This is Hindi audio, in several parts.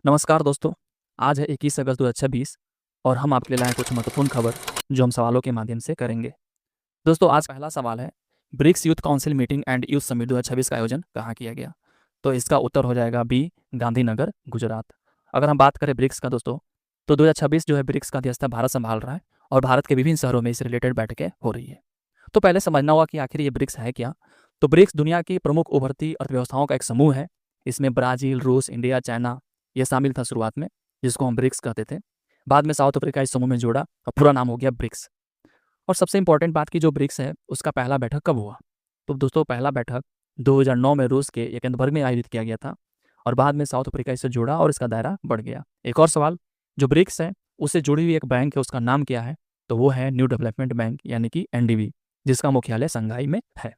नमस्कार दोस्तों। आज है 21 अगस्त 2026 और हम आपके लिए लाए हैं कुछ महत्वपूर्ण खबर जो हम सवालों के माध्यम से करेंगे। दोस्तों, आज पहला सवाल है, BRICS youth council meeting and youth summit 2026 का आयोजन कहाँ किया गया? तो इसका उत्तर हो जाएगा बी, गांधीनगर, गुजरात। अगर हम बात करें ब्रिक्स का दोस्तों, तो 2026 जो है ब्रिक्स का अध्यक्षता भारत संभाल रहा है और भारत के विभिन्न शहरों में इससे रिलेटेड बैठकें हो रही है। तो पहले समझना होगा कि आखिर ये ब्रिक्स है क्या। तो ब्रिक्स दुनिया की प्रमुख उभरती अर्थव्यवस्थाओं का एक समूह है। इसमें ब्राज़ील, रूस, इंडिया, चाइना ये शामिल था शुरुआत में, जिसको हम ब्रिक्स कहते थे। बाद में साउथ अफ्रीका इस समूह में जोड़ा और पूरा नाम हो गया ब्रिक्स। और सबसे इंपॉर्टेंट बात की जो ब्रिक्स है उसका पहला बैठक कब हुआ? तो दोस्तों, पहला बैठक 2009 में रूस के येकेनबर्ग में आयोजित किया गया था और बाद में साउथ अफ्रीका इससे जुड़ा और इसका दायरा बढ़ गया। एक और सवाल, जो ब्रिक्स है उससे जुड़ी हुई एक बैंक है, उसका नाम क्या है? तो वो है न्यू डेवलपमेंट बैंक यानी कि एनडीबी, जिसका मुख्यालय शंघाई में है।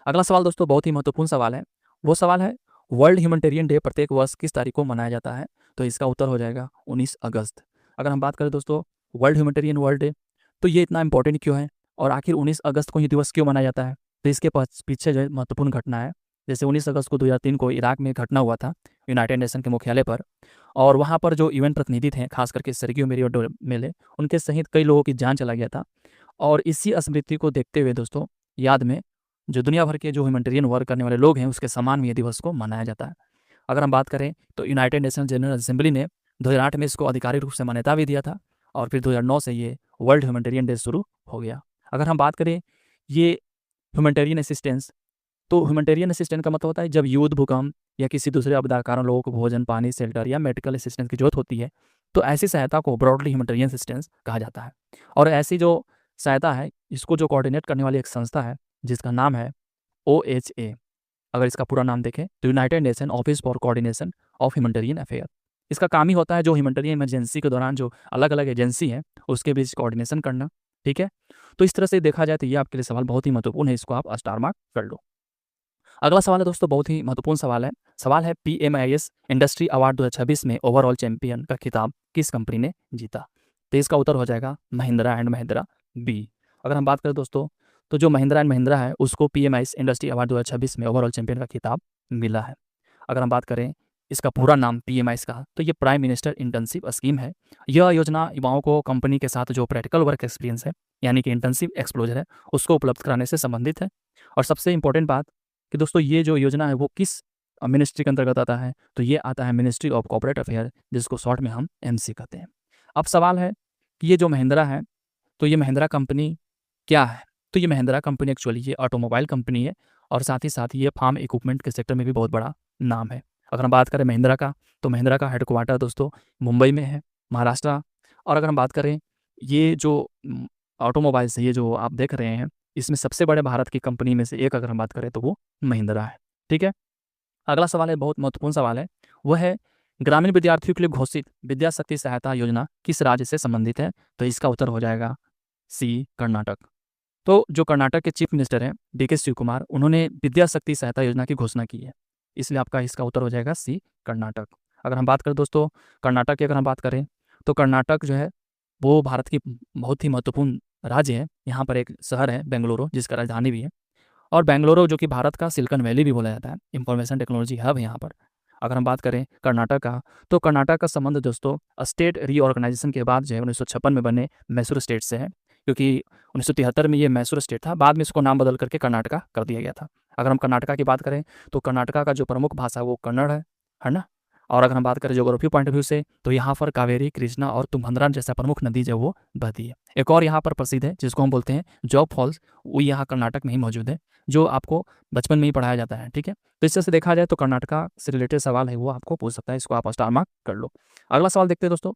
अगला सवाल दोस्तों बहुत ही महत्वपूर्ण सवाल है। वो सवाल है, वर्ल्ड ह्यूमैनिटेरियन डे प्रत्येक वर्ष किस तारीख को मनाया जाता है? तो इसका उत्तर हो जाएगा 19 अगस्त। अगर हम बात करें दोस्तों वर्ल्ड ह्यूमैनिटेरियन वर्ल्ड डे, तो ये इतना इंपॉर्टेंट क्यों है और आखिर 19 अगस्त को ये दिवस क्यों मनाया जाता है? तो इसके पीछे जो महत्वपूर्ण घटना है, जैसे 19 अगस्त को 2003 को इराक में घटना हुआ था यूनाइटेड नेशन के मुख्यालय पर, और वहाँ पर जो यूएन प्रतिनिधि थे, खास करके सर्गियो मेले, उनके सहित कई लोगों की जान चला गया था। और इसी स्मृति को देखते हुए दोस्तों, याद में, जो दुनिया भर के जो ह्यूमैनिटेरियन वर्क करने वाले लोग हैं उसके सम्मान में ये दिवस को मनाया जाता है। अगर हम बात करें तो यूनाइटेड नेशन जनरल असेंबली ने 2008 में इसको आधिकारिक रूप से मान्यता भी दिया था और फिर 2009 से ये वर्ल्ड ह्यूमैनिटेरियन डे शुरू हो गया। अगर हम बात करें ये ह्यूमैनिटेरियन असिस्टेंस, तो ह्यूमैनिटेरियन असिस्टेंस का मतलब होता है जब युद्ध, भूकंप या किसी दूसरे आपदा के कारण लोगों को भोजन, पानी, शेल्टर या मेडिकल असिस्टेंस की जरूरत होती है, तो ऐसी सहायता को ब्रॉडली ह्यूमैनिटेरियन असिस्टेंस कहा जाता है। और ऐसी जो सहायता है इसको जो कोऑर्डिनेट करने वाली एक संस्था है जिसका नाम है OHA। अगर इसका पूरा नाम देखें तो United nation office for coordination of humanitarian affair. इसका काम ही होता है जो ह्यूमैनिटेरियन इमरजेंसी के दौरान जो अलग अलग एजेंसी है उसके बीच कोऑर्डिनेशन करना। ठीक है, तो इस तरह से देखा जाए तो ये आपके लिए सवाल बहुत ही महत्वपूर्ण है, इसको आप स्टार मार्क कर लो। अगला सवाल है दोस्तों बहुत ही महत्वपूर्ण सवाल है PMIS इंडस्ट्री अवार्ड 2026 में ओवरऑल चैंपियन का खिताब किस कंपनी ने जीता? तो इसका उत्तर हो जाएगा महिंद्रा एंड महिंद्रा बी। अगर हम बात करें दोस्तों तो जो महिंद्रा एंड महिंद्रा है उसको PMIS इंडस्ट्री अवार्ड 2026 में ओवरऑल चैंपियन का खिताब मिला है। अगर हम बात करें इसका पूरा नाम PMIS का, तो ये प्राइम मिनिस्टर इंटर्नशिप स्कीम है। यह योजना युवाओं को कंपनी के साथ जो प्रैक्टिकल वर्क एक्सपीरियंस है यानी कि इंटर्नशिप एक्सप्लोजर है उसको उपलब्ध कराने से संबंधित है। और सबसे इंपॉर्टेंट बात कि दोस्तों ये जो योजना है वो किस मिनिस्ट्री के अंतर्गत आता है? तो ये आता है मिनिस्ट्री ऑफ कॉर्पोरेट अफेयर, जिसको शॉर्ट में हम MC कहते हैं। अब सवाल है कि ये जो महिंद्रा है तो ये महिंद्रा कंपनी क्या है? तो ये महिंद्रा कंपनी एक्चुअली ये ऑटोमोबाइल कंपनी है और साथ ही साथ ये फार्म इक्विपमेंट के सेक्टर में भी बहुत बड़ा नाम है। अगर हम बात करें महिंद्रा का, तो महिंद्रा का हेडक्वार्टर दोस्तों मुंबई में है, महाराष्ट्र। और अगर हम बात करें ये जो ऑटोमोबाइल्स है, ये जो आप देख रहे हैं, इसमें सबसे बड़े भारत की कंपनी में से एक अगर हम बात करें तो वो महिंद्रा है। ठीक है, अगला सवाल है बहुत महत्वपूर्ण सवाल है, वह है ग्रामीण विद्यार्थियों के लिए घोषित विद्या शक्ति सहायता योजना किस राज्य से संबंधित है? तो इसका उत्तर हो जाएगा C, कर्नाटक। तो जो कर्नाटक के चीफ मिनिस्टर हैं DK शिवकुमार, उन्होंने विद्या शक्ति सहायता योजना की घोषणा की है, इसलिए आपका इसका उत्तर हो जाएगा C, कर्नाटक। अगर हम बात करें दोस्तों कर्नाटक की, अगर हम बात करें तो कर्नाटक जो है वो भारत की बहुत ही महत्वपूर्ण राज्य है। यहाँ पर एक शहर है बेंगलुरु, जिसका राजधानी भी है, और बेंगलुरु जो कि भारत का सिलिकॉन वैली भी बोला जाता है, इंफॉर्मेशन टेक्नोलॉजी हब है यहाँ पर। अगर हम बात करें कर्नाटक का, तो कर्नाटक का संबंध दोस्तों स्टेट रीऑर्गेनाइजेशन के बाद जो है 1956 में बने मैसूर स्टेट से है, क्योंकि 1973 में ये मैसूर स्टेट था, बाद में इसको नाम बदल करके कर्नाटका कर दिया गया था। अगर हम कर्नाटका की बात करें तो कर्नाटका का जो प्रमुख भाषा वो कन्नड़ है ना। और अगर हम बात करें ज्योग्राफी पॉइंट ऑफ व्यू से तो यहाँ पर कावेरी, कृष्णा और तुंगभद्रा जैसा प्रमुख नदी जो वो बहती है। एक और यहाँ पर प्रसिद्ध है जिसको हम बोलते हैं जॉग फॉल्स, वो यहाँ कर्नाटक में ही मौजूद है, जो आपको बचपन में ही पढ़ाया जाता है। ठीक है, तो इस तरह से देखा जाए तो कर्नाटका से रिलेटेड सवाल है वो आपको पूछ सकता है, इसको आप स्टार मार्क कर लो। अगला सवाल देखते हैं दोस्तों,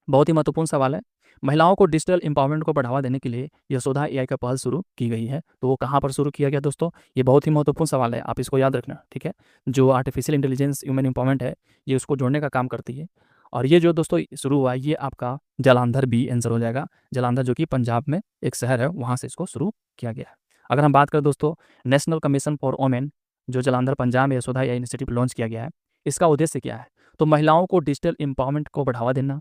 बहुत ही महत्वपूर्ण सवाल है, महिलाओं को डिजिटल एम्पावरमेंट को बढ़ावा देने के लिए यशोदा AI का पहल शुरू की गई है, तो वो कहाँ पर शुरू किया गया दोस्तों? ये बहुत ही महत्वपूर्ण सवाल है, आप इसको याद रखना। ठीक है, जो आर्टिफिशियल इंटेलिजेंस ह्यूमन एम्पावरमेंट है ये उसको जोड़ने का काम करती है। और ये जो दोस्तों शुरू हुआ है ये आपका जालंधर B आंसर हो जाएगा। जालंधर जो कि पंजाब में एक शहर है, वहाँ से इसको शुरू किया गया है। अगर हम बात करें दोस्तों नेशनल कमीशन फॉर वुमेन, जो जालंधर पंजाब में यशोदा AI इनिशिएटिव लॉन्च किया गया है, इसका उद्देश्य क्या है? तो महिलाओं को डिजिटल एम्पावरमेंट को बढ़ावा देना।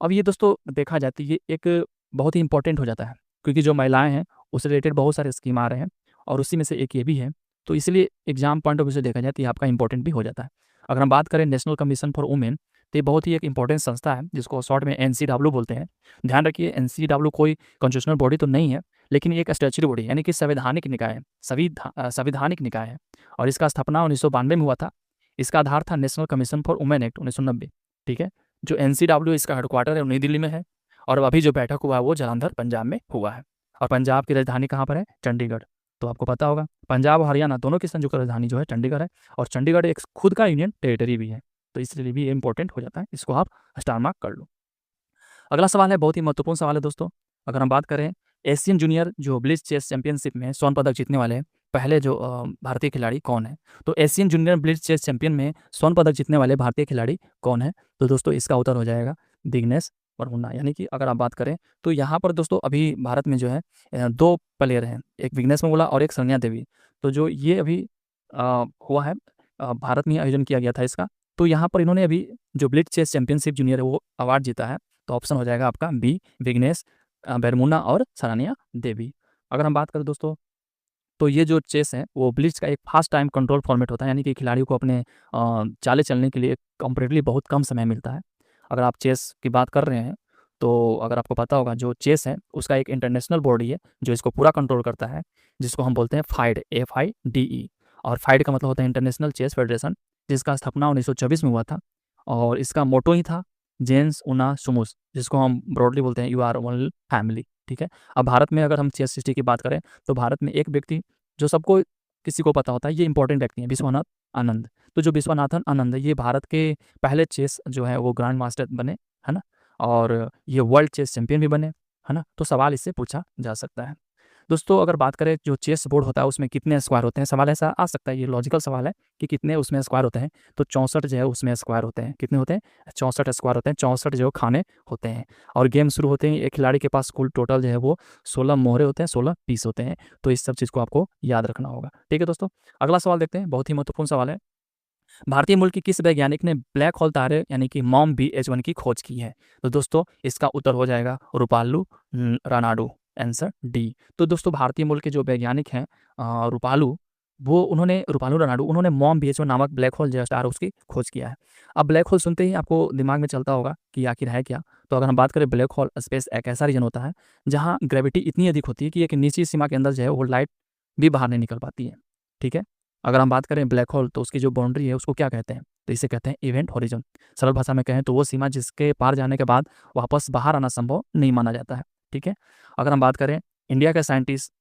अब ये दोस्तों देखा जाए तो ये एक बहुत ही इंपॉर्टेंट हो जाता है, क्योंकि जो महिलाएं हैं उससे रिलेटेड बहुत सारे स्कीम आ रहे हैं और उसी में से एक ये भी है, तो इसलिए एग्जाम पॉइंट ऑफ व्यू से देखा जाए तो ये आपका इंपॉर्टेंट भी हो जाता है। अगर हम बात करें नेशनल कमीशन फॉर वुमेन, तो ये बहुत ही एक इंपॉर्टेंट संस्था है जिसको शॉर्ट में NCW बोलते हैं। ध्यान रखिए, NCW कोई कॉन्स्टिट्यूशनल बॉडी तो नहीं है, लेकिन ये एक स्टैच्यूटरी बॉडी यानी कि संवैधानिक निकाय है, संविधानिक निकाय है। और इसका स्थापना 1992 में हुआ था। इसका आधार था national commission for women act 1990। ठीक है, जो NCW इसका हेडक्वार्टर है नई दिल्ली में है, और अभी जो बैठक हुआ है वो जालंधर पंजाब में हुआ है। और पंजाब की राजधानी कहाँ पर है? चंडीगढ़। तो आपको पता होगा पंजाब और हरियाणा दोनों की संयुक्त राजधानी जो है चंडीगढ़ है, और चंडीगढ़ एक खुद का यूनियन टेरिटरी भी है, तो इसलिए भी ये इंपॉर्टेंट हो जाता है, इसको आप स्टार मार्क कर लो। अगला सवाल है, बहुत ही महत्वपूर्ण सवाल है दोस्तों। अगर हम बात करें एशियन जूनियर जो ब्लिट्ज चेस चैंपियनशिप में स्वर्ण पदक जीतने वाले पहले जो भारतीय खिलाड़ी कौन है? तो Asian junior blitz chess champion में स्वर्ण पदक जीतने वाले भारतीय खिलाड़ी कौन है? तो दोस्तों इसका उत्तर हो जाएगा दिग्नेश वर्मुन्ना। यानी कि अगर आप बात करें तो यहाँ पर दोस्तों अभी भारत में जो है 2 प्लेयर हैं, एक विघ्नेश वर्मुला और एक सन्या देवी। तो जो ये अभी हुआ है, भारत में ही आयोजन किया गया था इसका। तो यहाँ पर इन्होंने अभी जो ब्लिट्ज चेस चैंपियनशिप जूनियर है वो अवार्ड जीता है। तो ऑप्शन हो जाएगा आपका बी, विघ्नेश वर्मुन्ना और सनानिया देवी। अगर हम बात करें दोस्तों, तो ये जो चेस है वो ब्लिट्ज का एक फास्ट टाइम कंट्रोल फॉर्मेट होता है, यानी कि खिलाड़ियों को अपने चालें चलने के लिए कंपैरेटिवली बहुत कम समय मिलता है। अगर आप चेस की बात कर रहे हैं तो अगर आपको पता होगा जो चेस है उसका एक इंटरनेशनल बॉडी है जो इसको पूरा कंट्रोल करता है, जिसको हम बोलते हैं FIDE, FIDE। और FIDE का मतलब होता है इंटरनेशनल चेस फेडरेशन, जिसका स्थापना 1924 में हुआ था। और इसका मोटो ही था जेन्स उना सुमुस, जिसको हम ब्रॉडली बोलते हैं यू आर वन फैमिली। ठीक है, अब भारत में अगर हम चेस हिस्ट्री की बात करें तो भारत में एक व्यक्ति जो सबको किसी को पता होता है, ये इंपॉर्टेंट व्यक्ति है, विश्वनाथ आनंद। तो जो विश्वनाथन आनंद है ये भारत के पहले चेस जो है वो ग्रैंड मास्टर बने, है ना, और ये वर्ल्ड चेस चैंपियन भी बने, है ना। तो सवाल इससे पूछा जा सकता है। दोस्तों अगर बात करें जो चेस बोर्ड होता है उसमें कितने स्क्वायर होते हैं, सवाल ऐसा आ सकता है, ये लॉजिकल सवाल है कि कितने उसमें स्क्वायर होते हैं। तो 64 जो है उसमें स्क्वायर होते हैं। कितने होते हैं? 64 स्क्वायर होते हैं, 64 जो खाने होते हैं। और गेम शुरू होते हैं एक खिलाड़ी के पास कुल टोटल जो है वो 16 मोहरे होते हैं, 16 पीस होते हैं। तो इस सब चीज़ को आपको याद रखना होगा। ठीक है दोस्तों, अगला सवाल देखते हैं, बहुत ही महत्वपूर्ण सवाल है। भारतीय मूल की किस वैज्ञानिक ने ब्लैक होल तारे यानी कि मॉम BH1 की खोज की है? तो दोस्तों इसका उत्तर हो जाएगा रूपालू रानाडू, आंसर डी। तो दोस्तों भारतीय मूल के जो वैज्ञानिक हैं रूपालू, वो रूपालू रानाडू उन्होंने मॉम BH1 नामक ब्लैक होल जो स्टार उसकी खोज किया है। अब ब्लैक होल सुनते ही आपको दिमाग में चलता होगा कि आखिर है क्या। तो अगर हम बात करें ब्लैक होल स्पेस एक ऐसा रीजन होता है जहाँ ग्रेविटी इतनी अधिक होती है कि एक निश्चित सीमा के अंदर जो है वो लाइट भी बाहर नहीं निकल पाती है। ठीक है, अगर हम बात करें ब्लैक होल तो उसकी जो बाउंड्री है उसको क्या कहते हैं? तो इसे कहते हैं इवेंट हॉरिजन। सरल भाषा में कहें तो वो सीमा जिसके पार जाने के बाद वापस बाहर आना संभव नहीं माना जाता है। ठीक है, अगर हम बात करें इंडिया के साइंटिस्ट,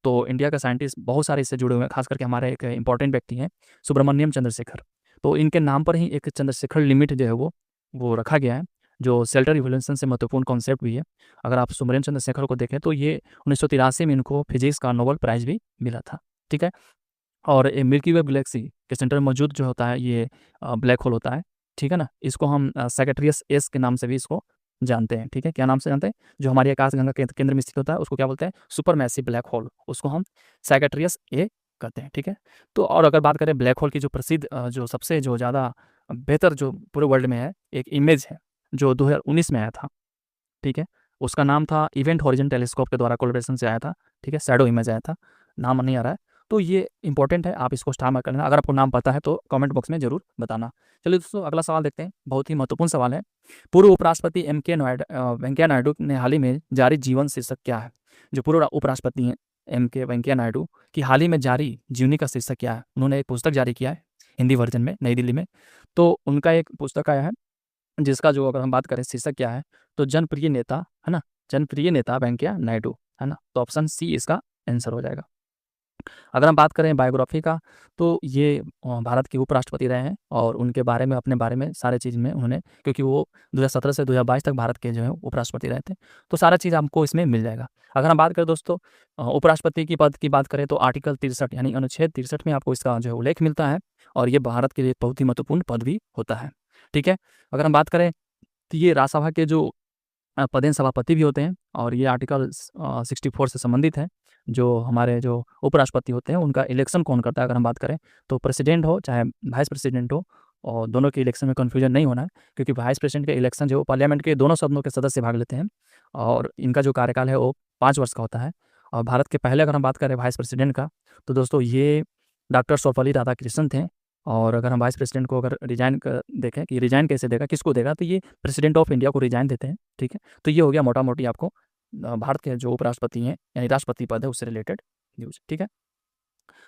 तो इंडिया के साइंटिस्ट बहुत सारे इससे जुड़े हुए हैं, खास करके हमारे एक इंपॉर्टेंट व्यक्ति हैं सुब्रमण्यम चंद्रशेखर। तो इनके नाम पर ही एक चंद्रशेखर लिमिट जो है वो रखा गया है, जो सेल्टर रिवोल्यूशन से महत्वपूर्ण कॉन्सेप्ट भी है। अगर आप सुब्रमण्यम चंद्रशेखर को देखें तो ये 1983 में इनको फिजिक्स का नोबेल प्राइज भी मिला था। ठीक है, और ये मिल्की वे गैलेक्सी के सेंटर में मौजूद जो होता है ये ब्लैक होल होता है। ठीक है ना, इसको हम सैगिटेरियस एस के नाम से भी इसको जानते हैं। ठीक है, क्या नाम से जानते हैं? जो हमारी आकाशगंगा के केंद्र में स्थित होता है उसको क्या बोलते हैं? सुपर मैसिव ब्लैक होल, उसको हम सैगिटेरियस ए कहते हैं। ठीक है, तो और अगर बात करें ब्लैक होल की जो प्रसिद्ध जो सबसे जो ज़्यादा बेहतर जो पूरे वर्ल्ड में है, एक इमेज है जो 2019 में आया था। ठीक है, उसका नाम था इवेंट हॉरिजन टेलीस्कोप के द्वारा कोलैबोरेशन से आया था। ठीक है, शैडो इमेज आया था, नाम नहीं आ रहा है। तो ये इंपॉर्टेंट है, आप इसको स्टार मार्क कर लेना। अगर आपको नाम पता है तो कमेंट बॉक्स में जरूर बताना। चलिए दोस्तों अगला सवाल देखते हैं, बहुत ही महत्वपूर्ण सवाल है। पूर्व उपराष्ट्रपति वेंकैया नायडू ने हाल ही में जारी जीवन शीर्षक क्या है? जो पूर्व उपराष्ट्रपति हैं वेंकैया नायडू की हाल ही में जारी जीवनी का शीर्षक क्या है? उन्होंने एक पुस्तक जारी किया है हिंदी वर्जन में नई दिल्ली में। तो उनका एक पुस्तक आया है जिसका जो अगर हम बात करें शीर्षक क्या है, तो जनप्रिय नेता, है ना, जनप्रिय नेता वेंकैया नायडू, है ना। तो ऑप्शन सी इसका आंसर हो जाएगा। अगर हम बात करें बायोग्राफी का, तो ये भारत के उपराष्ट्रपति रहे हैं और उनके बारे में अपने बारे में सारे चीज़ में उन्होंने, क्योंकि वो 2017 से 2022 तक भारत के जो है उपराष्ट्रपति रहे थे, तो सारा चीज़ आपको इसमें मिल जाएगा। अगर हम बात करें दोस्तों उपराष्ट्रपति की पद की बात करें तो आर्टिकल 63 यानी अनुच्छेद 63 में आपको इसका जो है उल्लेख मिलता है, और ये भारत के लिए बहुत ही महत्वपूर्ण पद भी होता है। ठीक है, अगर हम बात करें तो ये राज्यसभा के जो पदेन सभापति भी होते हैं, और ये आर्टिकल 64 से संबंधित है। जो हमारे जो उपराष्ट्रपति होते हैं उनका इलेक्शन कौन करता है? अगर हम बात करें तो प्रेसिडेंट हो चाहे वाइस प्रेसिडेंट हो, और दोनों के इलेक्शन में कन्फ्यूजन नहीं होना है, क्योंकि वाइस प्रेसिडेंट के इलेक्शन जो पार्लियामेंट के दोनों सदनों के सदस्य भाग लेते हैं, और इनका जो कार्यकाल है वो 5 वर्ष का होता है। और भारत के पहले अगर हम बात करें वाइस प्रेसिडेंट का, तो दोस्तों ये डॉक्टर सर्वपल्ली राधाकृष्णन थे, और अगर हम वाइस प्रेसिडेंट को अगर रिजाइन देखें कि रिजाइन कैसे देगा, किसको देगा, तो ये प्रेसिडेंट ऑफ इंडिया को रिजाइन देते हैं। ठीक है, तो ये हो गया मोटा मोटी आपको भारत के जो उपराष्ट्रपति हैं यानी राष्ट्रपति पद है उससे रिलेटेड न्यूज़। ठीक है,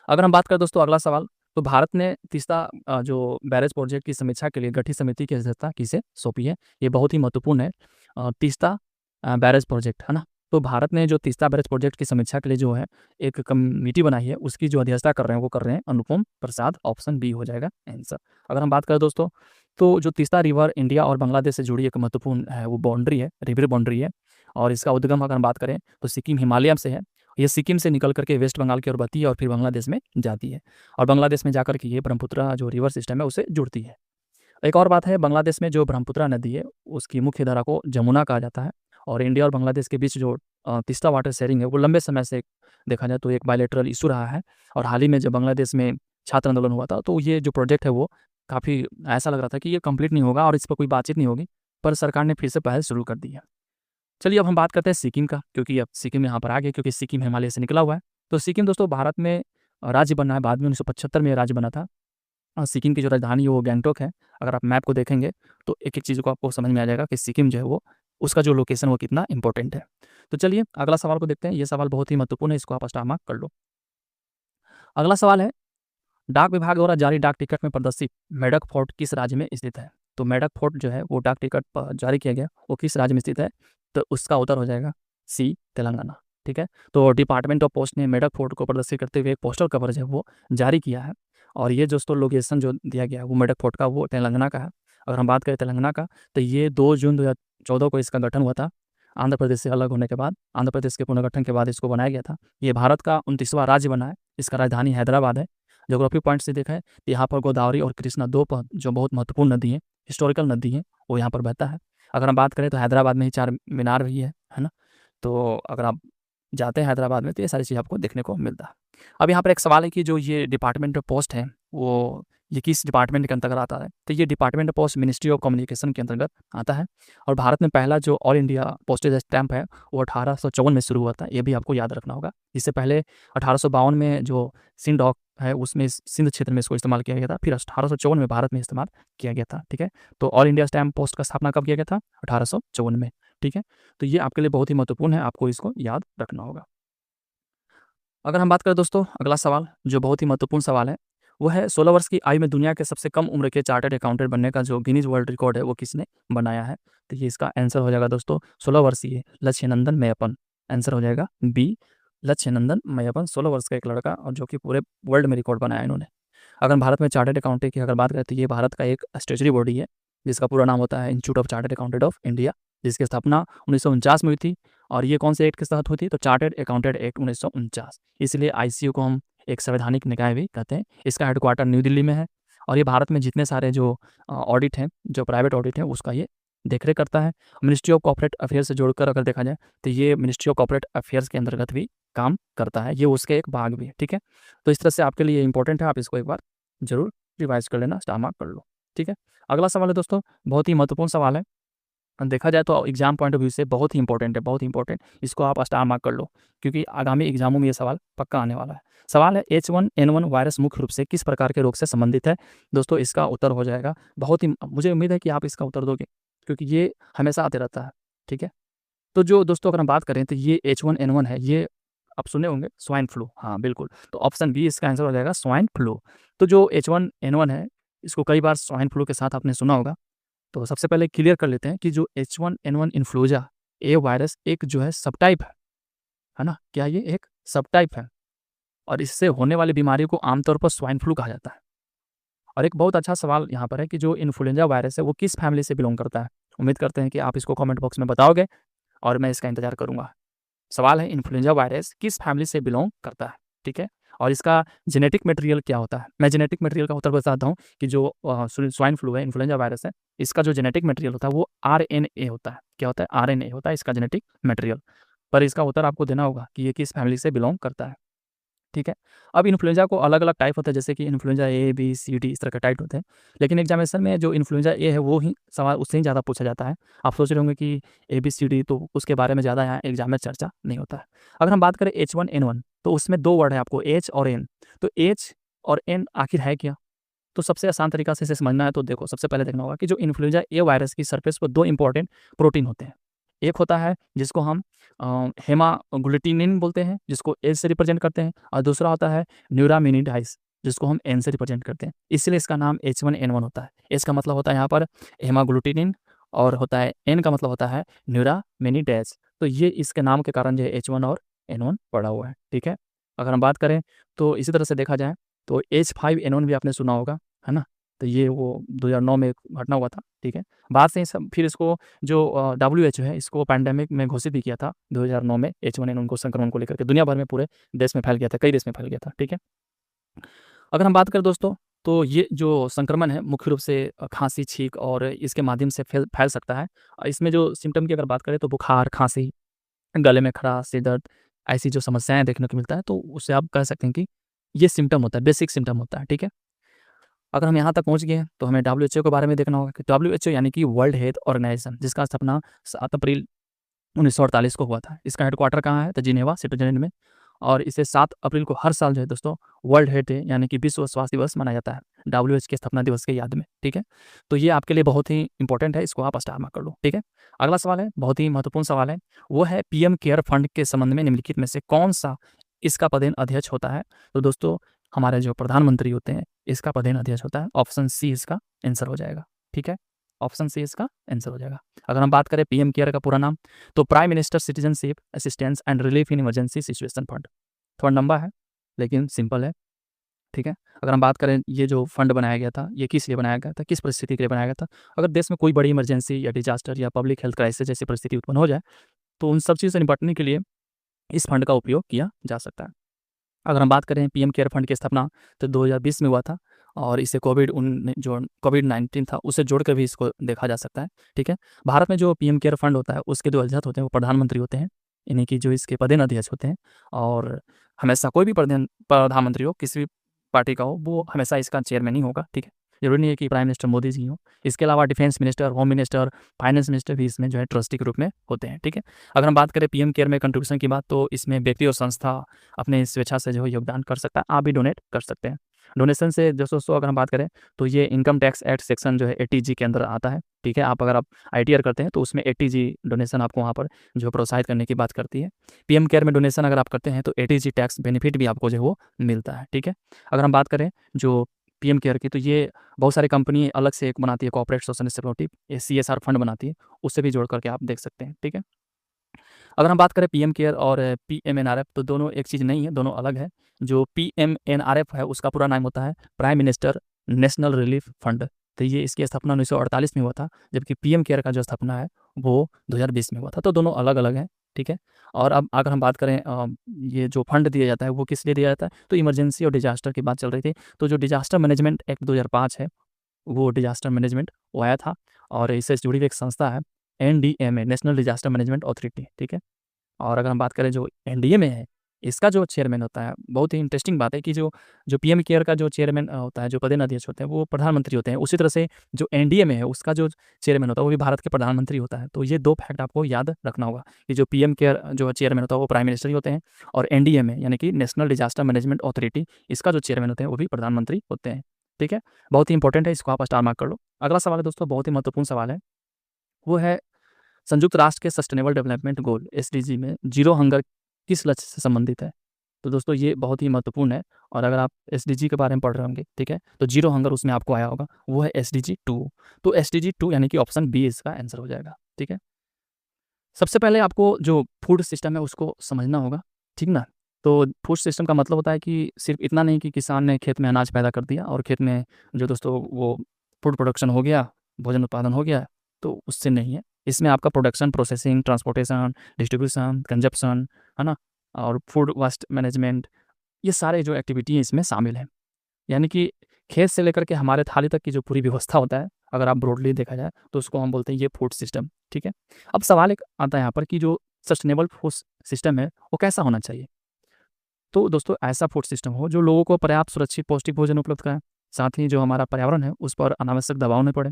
अगर हम बात करें दोस्तों अगला सवाल, तो भारत ने तीस्ता जो बैरेज प्रोजेक्ट की समीक्षा के लिए गठित समिति की अध्यक्षता किसे सौंपी है? ये बहुत ही महत्वपूर्ण है, तीस्ता बैरेज प्रोजेक्ट है ना। तो भारत ने जो तीस्ता बैरेज प्रोजेक्ट की समीक्षा के लिए जो है एक कमेटी बनाई है, उसकी जो अध्यक्षता कर रहे हैं वो कर रहे हैं अनुपम प्रसाद, ऑप्शन बी हो जाएगा आंसर। अगर हम बात करें दोस्तों, तो जो तीस्ता रिवर इंडिया और बांग्लादेश से जुड़ी एक महत्वपूर्ण है वो बाउंड्री है, रिवर बाउंड्री है, और इसका उद्गम अगर हम बात करें तो सिक्किम हिमालय से है। ये सिक्किम से निकल करके वेस्ट बंगाल की ओर बहती है और फिर बांग्लादेश में जाती है, और बांग्लादेश में जाकर के ये ब्रह्मपुत्र जो रिवर सिस्टम है उससे जुड़ती है। एक और बात है, बांग्लादेश में जो ब्रह्मपुत्र नदी है उसकी मुख्य धारा को जमुना कहा जाता है, और इंडिया और बांग्लादेश के बीच जो तीस्ता वाटर शेयरिंग है वो लंबे समय से देखा जाए तो एक बायलैटरल इशू रहा है। और हाल ही में जब बांग्लादेश में छात्र आंदोलन हुआ था तो ये जो प्रोजेक्ट है वो काफ़ी ऐसा लग रहा था कि ये कंप्लीट नहीं होगा और इस पर कोई बातचीत नहीं होगी, पर सरकार ने फिर से पहल शुरू कर दी है। चलिए अब हम बात करते हैं सिक्किम का, क्योंकि अब सिक्किम यहाँ पर आ गया, क्योंकि सिक्किम हिमालय से निकला हुआ है। तो सिक्किम दोस्तों भारत में राज्य बना है, बाद में 1975 में राज्य बना था। सिक्किम की जो राजधानी है वो गैंगटॉक है। अगर आप मैप को देखेंगे तो एक-एक चीज़ को आपको समझ में आ जाएगा कि सिक्किम जो है वो उसका जो लोकेशन वो कितना इंपॉर्टेंट है। तो चलिए अगला सवाल को देखते हैं, ये सवाल बहुत ही महत्वपूर्ण है, इसको आप स्टार मार्क कर लो। अगला सवाल है, डाक विभाग द्वारा जारी डाक टिकट में प्रदर्शित मेडक फोर्ट किस राज्य में स्थित है? तो मेडक फोर्ट जो है वो डाक टिकट जारी किया गया वो किस राज्य में स्थित है? तो उसका उत्तर हो जाएगा सी, तेलंगाना। ठीक है, तो डिपार्टमेंट ऑफ पोस्ट ने मेडक फोर्ट को प्रदर्शित करते हुए एक पोस्टर कवर जो है वो जारी किया है, और ये दोस्तों लोकेशन जो दिया गया है वो मेडक फोर्ट का वो तेलंगाना का है। अगर हम बात करें तेलंगाना का, तो ये 2 जून 2014 को इसका गठन हुआ था। आंध्र प्रदेश से अलग होने के बाद, आंध्र प्रदेश के पुनर्गठन के बाद इसको बनाया गया था। ये भारत का 29वां राज्य बना है। इसका राजधानी हैदराबाद है। ज्योग्राफी पॉइंट से देखा है तो यहाँ पर गोदावरी और कृष्णा दो जो बहुत महत्वपूर्ण नदी हैं, हिस्टोरिकल नदी हैं, वो यहाँ पर बहता है। अगर हम बात करें तो हैदराबाद में ही चार मीनार भी है ना। तो अगर आप जाते हैं हैदराबाद में तो ये सारी चीज़ आपको देखने को मिलता है। अब यहाँ पर एक सवाल है कि जो ये डिपार्टमेंट ऑफ पोस्ट है वो ये किस डिपार्टमेंट के अंतर्गत आता है? तो ये department of post ministry of communication के अंतर्गत आता है, और भारत में पहला जो ऑल इंडिया पोस्टेज स्टैंप है वो 1854 में शुरू हुआ था, ये भी आपको याद रखना होगा। इससे पहले 1852 में जो सिंध डॉक है उसमें सिंध क्षेत्र में इसको इस्तेमाल किया गया था, फिर 1854 में भारत में इस्तेमाल किया गया था। ठीक है, तो ऑल इंडिया स्टैम्प पोस्ट का स्थापना कब किया गया था? 1854 में। ठीक है, तो ये आपके लिए बहुत ही महत्वपूर्ण है, आपको इसको याद रखना होगा। अगर हम बात करें दोस्तों अगला सवाल जो बहुत ही महत्वपूर्ण सवाल है, वो है 16 वर्ष की आयु में दुनिया के सबसे कम उम्र के चार्टर्ड अकाउंटेंट बनने का जो गिनीज वर्ल्ड रिकॉर्ड है वो किसने बनाया है? तो ये इसका आंसर हो जाएगा दोस्तों 16 वर्षीय लक्ष्यनंदन मेयप्पन। आंसर हो जाएगा बी, लक्ष्यनंदन मेयप्पन 16 वर्ष का एक लड़का, और जो कि पूरे वर्ल्ड में रिकॉर्ड बनाया इन्होंने। अगर भारत में चार्टर्ड अकाउंटेंट की अगर बात करें तो ये भारत का एक स्टेचुरी बॉडी है जिसका पूरा नाम होता है institute of chartered accountant of India, जिसकी स्थापना 1949 में हुई थी। और ये कौन से एक्ट के तहत हुई थी? तो चार्टर्ड अकाउंटेंट एक्ट 1949। इसलिए आईसीयू को हम एक संवैधानिक निकाय भी कहते हैं। इसका हेडक्वार्टर न्यू दिल्ली में है, और ये भारत में जितने सारे जो ऑडिट हैं, जो प्राइवेट ऑडिट हैं, उसका ये देखरेख करता है। मिनिस्ट्री ऑफ कॉर्पोरेट अफेयर्स से जोड़कर अगर देखा जाए तो ये मिनिस्ट्री ऑफ कॉर्पोरेट अफेयर्स के अंतर्गत भी काम करता है, ये उसके एक भाग भी है। ठीक है, तो इस तरह से आपके लिए इंपॉर्टेंट है, आप इसको एक बार जरूर रिवाइज कर लेना, स्टार मार्क कर लो। ठीक है, अगला सवाल है दोस्तों बहुत ही महत्वपूर्ण सवाल है, देखा जाए तो एग्जाम पॉइंट ऑफ व्यू से बहुत ही इंपॉर्टेंट है, बहुत ही इंपॉर्टेंट। इसको आप स्टार मार्क कर लो, क्योंकि आगामी एग्जामों में ये सवाल पक्का आने वाला है। सवाल है H1N1 वायरस मुख्य रूप से किस प्रकार के रोग से संबंधित है? दोस्तों इसका उत्तर हो जाएगा, बहुत ही मुझे उम्मीद है कि आप इसका उत्तर दोगे, क्योंकि ये हमेशा आते रहता है। ठीक है, तो जो दोस्तों अगर हम बात करें तो ये H1N1 है, ये आप सुने होंगे स्वाइन फ्लू, हाँ बिल्कुल, तो ऑप्शन बी इसका आंसर हो जाएगा स्वाइन फ्लू। तो जो H1N1 है इसको कई बार स्वाइन फ्लू के साथ आपने सुना होगा। तो सबसे पहले क्लियर कर लेते हैं कि जो H1N1 इन्फ्लुएंजा ए वायरस एक जो है सबटाइप है ना, क्या ये एक सबटाइप है, और इससे होने वाली बीमारी को आमतौर पर स्वाइन फ्लू कहा जाता है। और एक बहुत अच्छा सवाल यहाँ पर है कि जो इन्फ्लुएंजा वायरस है वो किस फैमिली से बिलोंग करता है? उम्मीद करते हैं कि आप इसको कमेंट बॉक्स में बताओगे और मैं इसका इंतजार करूँगा। सवाल है इन्फ्लुएंजा वायरस किस फैमिली से बिलोंग करता है? ठीक है, और इसका जेनेटिक मटेरियल क्या होता है? मैं जेनेटिक मटेरियल का उत्तर बताता हूँ कि जो स्वाइन फ्लू है, इन्फ्लुएंजा वायरस है, इसका जो जेनेटिक मटेरियल होता है वो आरएनए होता है। क्या होता है? आरएनए होता है इसका जेनेटिक मटेरियल। पर इसका उत्तर आपको देना होगा कि ये किस फैमिली से बिलोंग करता है। ठीक है, अब इन्फ्लुएंजा को अलग-अलग टाइप होता है, जैसे कि influenza A, B, C, D इस तरह के टाइप होते हैं। लेकिन एग्जामिनेशन में जो इन्फ्लुएंजा ए है वो ही सवाल उससे ही ज़्यादा पूछा जाता है। आप सोच रहे होंगे कि ए, बी, सी, डी तो उसके बारे में ज़्यादा यहाँ एग्जाम में चर्चा नहीं होता है। अगर हम बात करें H1N1 तो उसमें 2 वर्ड है आपको, एच और एन। तो एच और एन आखिर है क्या? तो सबसे आसान तरीका से इसे समझना है तो देखो, सबसे पहले देखना होगा कि जो इन्फ्लुएंजा ए वायरस की सरफेस पर 2 इंपॉर्टेंट प्रोटीन होते हैं। एक होता है जिसको हम हेमाग्लूटिनिन बोलते हैं, जिसको एच से रिप्रेजेंट करते हैं, और दूसरा होता है न्यूरामिनिडाइज, जिसको हम एन से रिप्रेजेंट करते हैं। इसलिए इसका नाम H1N1 होता है। एच का मतलब होता है यहाँ पर हेमाग्लूटिनिन, और होता है एन का मतलब होता है न्यूरामिनिडेज। तो ये इसके नाम के कारण जो है H1 और N1 पड़ा हुआ है, ठीक है। अगर हम बात करें तो इसी तरह से देखा जाए तो H5N1 भी आपने सुना होगा, है ना? तो ये वो 2009 में एक घटना हुआ था, ठीक है। बाद से सब फिर इसको जो WHO है, इसको पैंडेमिक में घोषित भी किया था 2009 में। H1N1 को, संक्रमण को लेकर के दुनिया भर में, पूरे देश में फैल गया था, कई देश में फैल गया था, ठीक है। अगर हम बात करें दोस्तों, तो ये जो संक्रमण है मुख्य रूप से खाँसी, छींक और इसके माध्यम से फैल फैल सकता है। इसमें जो सिम्पटम की अगर बात करें तो बुखार, खाँसी, गले में खराश, सिर दर्द, ऐसी जो समस्याएँ देखने को मिलता है, तो उससे आप कह सकते हैं कि ये सिम्पटम होता है, बेसिक सिम्पटम होता है, ठीक है। अगर हम यहाँ तक पहुँच गए हैं तो हमें WHO के बारे में देखना होगा कि WHO यानी कि वर्ल्ड हेल्थ ऑर्गेनाइजेशन, जिसका स्थापना 7 अप्रैल 1948 को हुआ था। इसका हेडक्वार्टर कहाँ है? तो जिनेवा, स्विट्ज़रलैंड में। और इसे 7 अप्रैल को हर साल जो है दोस्तों वर्ल्ड हेल्थ डे यानी कि विश्व स्वास्थ्य दिवस मनाया जाता है, WHO के स्थापना दिवस के याद में, ठीक है। तो ये आपके लिए बहुत ही इंपॉर्टेंट है, इसको आप स्टार मार्क कर लो, ठीक है। अगला सवाल है, बहुत ही महत्वपूर्ण सवाल है, वो है पीएम केयर फंड के संबंध में निम्नलिखित में से कौन-सा इसका पदेन अध्यक्ष होता है? तो दोस्तों, हमारे जो प्रधानमंत्री होते हैं, इसका पदेन अध्यक्ष होता है। ऑप्शन सी इसका आंसर हो जाएगा, ठीक है। ऑप्शन सी इसका आंसर हो जाएगा। अगर हम बात करें पीएम केयर का पूरा नाम, तो prime minister citizenship assistance and relief in emergency situation fund. थोड़ा लंबा है लेकिन सिंपल है, ठीक है। अगर हम बात करें ये जो फंड बनाया गया था, ये किस लिए बनाया गया था, किस परिस्थिति के लिए बनाया गया था? अगर देश में कोई बड़ी इमरजेंसी या डिजास्टर या पब्लिक हेल्थ क्राइसिस जैसी परिस्थिति उत्पन्न हो जाए, तो उन सब चीज़ से निपटने के लिए इस फंड का उपयोग किया जा सकता है। अगर हम बात करें पीएम केयर फंड की स्थापना तो 2020 में हुआ था, और इसे कोविड-19 था, उसे जोड़कर भी इसको देखा जा सकता है, ठीक है। भारत में जो पीएम केयर फंड होता है, उसके जो अध्यक्ष होते हैं वो प्रधानमंत्री होते हैं, यानी कि जो इसके पदेन अध्यक्ष होते हैं। और हमेशा कोई भी प्रधानमंत्री हो, किसी भी पार्टी का हो, वो हमेशा इसका चेयरमैन ही होगा, ठीक है। ज़रूरी नहीं है कि प्राइम मिनिस्टर मोदी जी हों। इसके अलावा defence minister, home minister, finance minister भी इसमें जो है ट्रस्टी के रूप में होते हैं, ठीक है। अगर हम बात करें पीएम केयर में कंट्रीब्यूशन की बात, तो इसमें व्यक्ति और संस्था अपने स्वेच्छा से जो है योगदान कर सकता है, आप भी डोनेट कर सकते हैं। डोनेशन से दोस्तों अगर हम बात करें तो ये इनकम टैक्स एक्ट सेक्शन जो है 80G के अंदर आता है, ठीक है। आप अगर आप आईटीआर करते हैं तो उसमें 80G डोनेशन आपको वहाँ पर जो प्रोत्साहित करने की बात करती है। पीएम केयर में डोनेशन अगर आप करते हैं तो 80G टैक्स बेनिफिट भी आपको जो है वो मिलता है, ठीक है। अगर हम बात करें जो पीएम केयर की, तो ये बहुत सारी कंपनी अलग से एक बनाती है, कॉर्पोरेट सोशल रिस्पॉन्सिबिलिटी, ये CSR फंड बनाती है, उससे भी जोड़ करके आप देख सकते हैं, ठीक है। अगर हम बात करें पीएम केयर और पीएमएनआरएफ, तो दोनों एक चीज़ नहीं है, दोनों अलग है। जो पीएमएनआरएफ है उसका पूरा नाम होता है prime minister national relief fund. तो ये इसकी स्थापना 1948 में हुआ था, जबकि पीएम केयर का जो स्थापना है वो 2020 में हुआ था। तो दोनों अलग-अलग हैं, ठीक है। और अब अगर हम बात करें ये जो फंड दिया जाता है वो किस लिए दिया जाता है? तो इमरजेंसी और डिजास्टर की बात चल रही थी, तो जो डिजास्टर मैनेजमेंट एक्ट 2005 है, वो डिजास्टर मैनेजमेंट वो आया था, और इससे जुड़ी हुई एक संस्था है NDMA, national disaster management authority, ठीक है। और अगर हम बात करें जो एनडीए में है, इसका जो चेयरमैन होता है, बहुत ही इंटरेस्टिंग बात है कि जो जो पीएम केयर का जो चेयरमैन होता है, जो पदेन अध्यक्ष होते हैं, वो प्रधानमंत्री होते हैं। उसी तरह से जो एनडीए में है, उसका जो चेयरमैन होता है, वो भी भारत के प्रधानमंत्री होता है। तो ये 2 फैक्ट आपको याद रखना होगा कि जो पीएम केयर जो चेयरमैन होता है, वो प्राइम मिनिस्टर ही होते हैं, और एनडीए में यानी कि नेशनल डिजास्टर मैनेजमेंट अथॉरिटी, इसका जो चेयरमैन होते हैं, वो भी प्रधानमंत्री होते हैं, ठीक है। बहुत ही इंपॉर्टेंट है, इसको आप स्टार मार्क कर लो। अगला सवाल है दोस्तों, बहुत ही महत्वपूर्ण सवाल है, वो है संयुक्त राष्ट्र के सस्टेनेबल डेवलपमेंट गोल एसडीजी में जीरो हंगर किस लक्ष्य से संबंधित है? तो दोस्तों ये बहुत ही महत्वपूर्ण है, और अगर आप एसडीजी के बारे में पढ़ रहे होंगे, ठीक है, तो जीरो हंगर उसमें आपको आया होगा, वो है एसडीजी 2। तो एसडीजी 2 यानी कि ऑप्शन बी इसका आंसर हो जाएगा, ठीक है। सबसे पहले आपको जो फूड सिस्टम है उसको समझना होगा, ठीक ना। तो फूड सिस्टम का मतलब होता है कि सिर्फ इतना नहीं कि किसान ने खेत में अनाज पैदा कर दिया और खेत में जो दोस्तों वो फूड प्रोडक्शन हो गया, भोजन उत्पादन हो गया, तो उससे नहीं है। इसमें आपका production, processing, transportation, distribution, consumption, है ना, और फूड वेस्ट मैनेजमेंट, ये सारे जो एक्टिविटी हैं इसमें शामिल हैं। यानी कि खेत से लेकर के हमारे थाली तक की जो पूरी व्यवस्था होता है, अगर आप ब्रॉडली देखा जाए तो उसको हम बोलते हैं ये फूड सिस्टम, ठीक है। अब सवाल एक आता है यहाँ पर कि जो सस्टेनेबल फूड सिस्टम है वो कैसा होना चाहिए? तो दोस्तों ऐसा फूड सिस्टम हो जो लोगों को पर्याप्त सुरक्षित पौष्टिक भोजन उपलब्ध कराए, साथ ही जो हमारा पर्यावरण है उस पर अनावश्यक दबाव नहीं पड़े।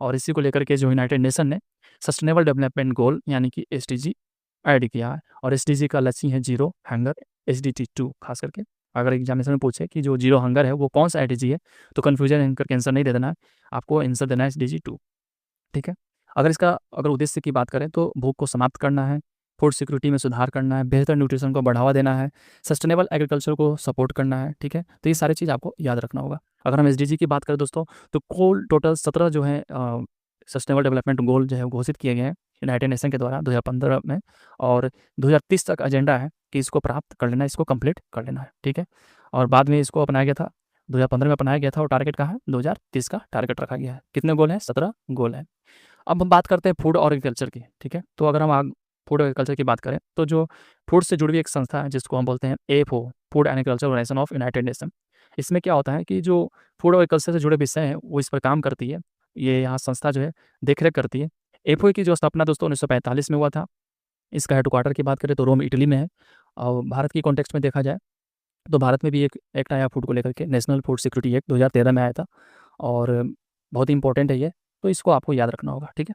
और इसी को लेकर के जो यूनाइटेड नेशन ने सस्टेनेबल डेवलपमेंट गोल यानी कि एसडीजी ऐड किया है, और एसडीजी का लक्ष्य है जीरो हंगर, एसडीजी 2 खास करके। अगर एग्जामिनेशन में पूछे कि जो जीरो हंगर है वो कौन सा एडीजी है, तो कन्फ्यूजन करके आंसर नहीं दे देना है, आपको आंसर देना है DG2। ठीक है। अगर उद्देश्य की बात करें तो भूख को समाप्त करना है, फूड सिक्योरिटी में सुधार करना है, बेहतर न्यूट्रिशन को बढ़ावा देना है, सस्टेनेबल एग्रीकल्चर को सपोर्ट करना है। ठीक है, तो ये सारी चीज़ आपको याद रखना होगा। अगर हम SDG की बात करें दोस्तों, तो कुल टोटल 17 जो है सस्टेनेबल डेवलपमेंट गोल जो है वो घोषित किए गए हैं यूनाइटेड नेशन के द्वारा 2015 में, और 2030 तक एजेंडा है कि इसको प्राप्त कर लेना है, इसको कंप्लीट कर लेना है। ठीक है, और बाद में इसको अपनाया गया था, 2015 में अपनाया गया था, और टारगेट कहाँ है, 2030 का टारगेट रखा गया है। कितने गोल हैं, 17 गोल हैं। अब हम बात करते हैं फूड और एग्रीकल्चर की। ठीक है, तो अगर हम फूड और एग्रीकल्चर की बात करें, तो जो फूड से जुड़ी हुई एक संस्था है जिसको हम बोलते हैं AFO, food and agriculture organisation of United Nation. इसमें क्या होता है कि जो फूड और एग्रीकल्चर से जुड़े विषय हैं वो इस पर काम करती है। ये यहाँ संस्था जो है देख-रेख करती है। AFO की जो स्थापना दोस्तों 1945 में हुआ था। इसका हेडक्वार्टर की बात करें तो रोम, इटली में है। और भारत की कॉन्टेक्स्ट में देखा जाए तो भारत में भी एक एक्ट आया फूड को लेकर के, नेशनल फूड सिक्योरिटी एक्ट 2013 में आया था, और बहुत ही इंपॉर्टेंट है ये, तो इसको आपको याद रखना होगा। ठीक है,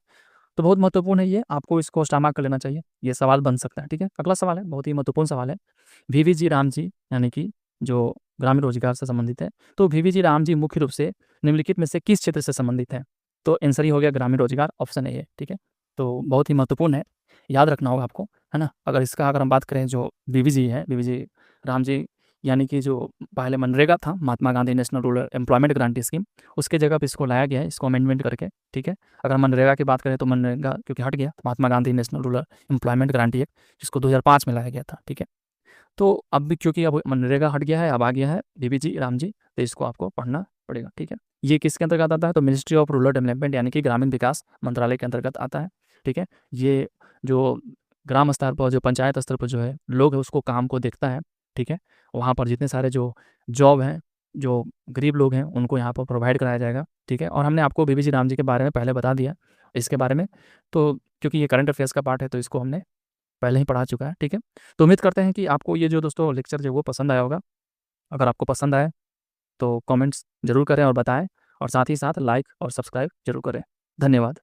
तो बहुत महत्वपूर्ण है ये, आपको इसको स्टॉक कर लेना चाहिए, ये सवाल बन सकता है। ठीक है, अगला सवाल है, बहुत ही महत्वपूर्ण सवाल है, VVG राम जी, यानी कि जो ग्रामीण रोजगार से संबंधित है, तो VVG राम जी मुख्य रूप से निम्नलिखित में से किस क्षेत्र से संबंधित है? तो आंसर ही हो गया ग्रामीण रोजगार, ऑप्शन ए है। ठीक है, तो बहुत ही महत्वपूर्ण है, याद रखना होगा आपको, है ना। अगर हम बात करें जो VVG है, VVG राम जी, यानी कि जो पहले मनरेगा था, Mahatma Gandhi national rural employment guarantee scheme, उसके जगह पे इसको लाया गया है, इसको अमेंडमेंट करके। ठीक है, अगर मनरेगा की बात करें तो मनरेगा क्योंकि हट गया, तो Mahatma Gandhi national rural employment guarantee act, जिसको 2005 में लाया गया था। ठीक है, तो अब भी क्योंकि अब मनरेगा हट गया है, अब आ गया है VVG राम जी, तो इसको आपको पढ़ना पड़ेगा। ठीक है, ये किसके अंतर्गत आता है, तो मिनिस्ट्री ऑफ रूरल डेवलपमेंट, यानी कि ग्रामीण विकास मंत्रालय के अंतर्गत आता है। ठीक है, ये जो ग्राम स्तर पर, जो पंचायत स्तर पर जो है लोग है उसको काम को देखता है। ठीक है, वहाँ पर जितने सारे जो जॉब हैं, जो गरीब लोग हैं उनको यहाँ पर प्रोवाइड कराया जाएगा। ठीक है, और हमने आपको VVG राम जी के बारे में पहले बता दिया इसके बारे में, तो क्योंकि ये करंट अफेयर्स का पार्ट है तो इसको हमने पहले ही पढ़ा चुका है। ठीक है, तो उम्मीद करते हैं कि आपको ये जो दोस्तों लेक्चर जो वो पसंद आया होगा। अगर आपको पसंद आए तो कमेंट्स ज़रूर करें और बताएं, और साथ ही साथ लाइक और सब्सक्राइब ज़रूर करें। धन्यवाद।